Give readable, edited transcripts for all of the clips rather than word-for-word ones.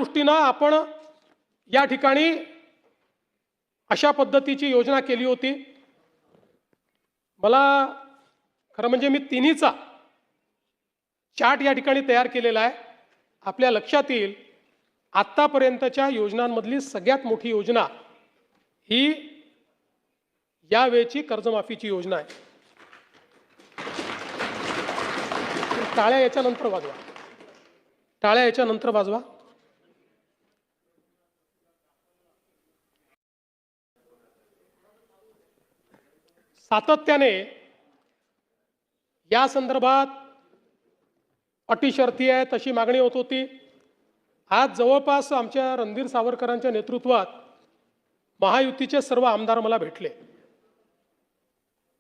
दृष्टीनं आपण या ठिकाणी अशा पद्धतीची योजना केली होती। मला खरं म्हणजे मी तिन्हीचा चार्ट या ठिकाणी तयार केलेला आहे। आपल्या लक्षात येईल आत्तापर्यंतच्या योजनांमधली सगळ्यात मोठी योजना ही यावेळची कर्जमाफीची योजना आहे। टाळ्या याच्यानंतर वाजवा, टाळ्या याच्यानंतर वाजवा। सातत्याने या संदर्भात अटी शर्ती आहे तशी मागणी होत होती। आज जवळपास आमच्या रणधीर सावरकरांच्या नेतृत्वात महायुतीचे सर्व आमदार मला भेटले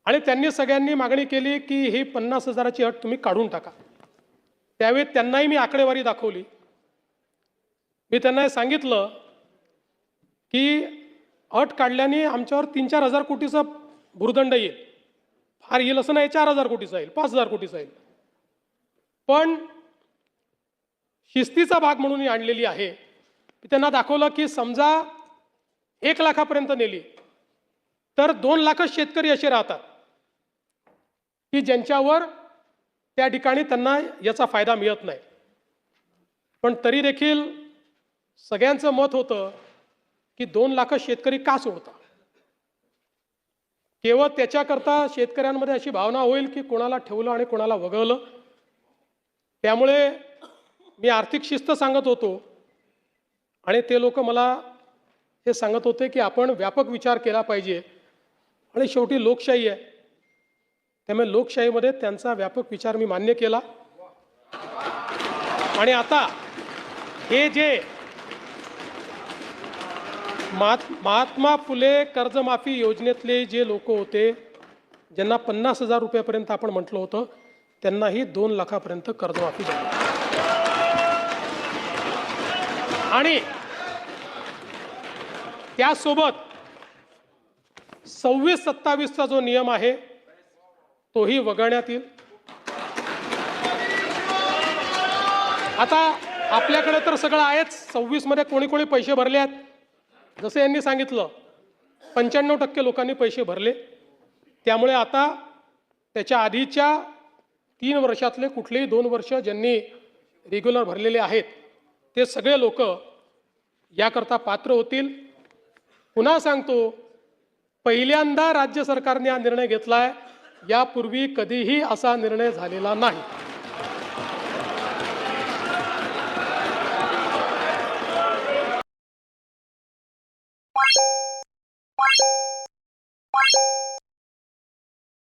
आणि त्यांनी सगळ्यांनी मागणी केली की ही 50,000ची अट तुम्ही काढून टाका। त्यावेळी त्यांनाही मी आकडेवारी दाखवली। मी त्यांना सांगितलं की अट काढल्याने आमच्यावर 3-4 हजार कोटीचा भुर्दंड येईल, फार येईल असं नाही, 4,000 कोटीचा येईल, 5,000 कोटीचा येईल, पण शिस्तीचा भाग म्हणून ही आणलेली आहे। त्यांना दाखवलं की समजा 1 लाखापर्यंत नेली तर 2 लाखच शेतकरी असे राहतात की ज्यांच्यावर त्या ठिकाणी त्यांना याचा फायदा मिळत नाही। पण तरी देखील सगळ्यांचं मत होतं की 2 लाख शेतकरी का सोडता। केवळ त्याच्याकरता शेतकऱ्यांमध्ये अशी भावना होईल की कोणाला ठेवलं आणि कोणाला वगळलं। त्यामुळे मी आर्थिक शिस्त सांगत होतो आणि ते लोक मला हे सांगत होते की आपण व्यापक विचार केला पाहिजे आणि शेवटी लोकशाही आहे, त्यामुळे लोकशाहीमध्ये त्यांचा व्यापक विचार मी मान्य केला। आणि आता हे जे महात्मा फुले कर्जमाफी योजनेतले जे लोक होते ज्यांना 50,000 रुपयापर्यंत आपण म्हटलं होतं त्यांनाही 2 लाखापर्यंत कर्जमाफी झाली। आणि त्यासोबत 26-27चा जो नियम आहे तोही वगळण्यात येईल। आता आपल्याकडे तर सगळं आहेच, 26 मध्ये कोणी कोणी पैसे भरले आहेत। जसे यांनी सांगितलं 95% लोकांनी पैसे भरले, त्यामुळे आता त्याच्या आधीच्या 3 वर्षातले कुठलेही 2 वर्ष ज्यांनी रेग्युलर भरलेले आहेत ते सगळे लोक याकरता पात्र होतील। पुन्हा सांगतो, पहिल्यांदा राज्य सरकारने हा निर्णय घेतलाय, यापूर्वी कधीही असा निर्णय झालेला नाही।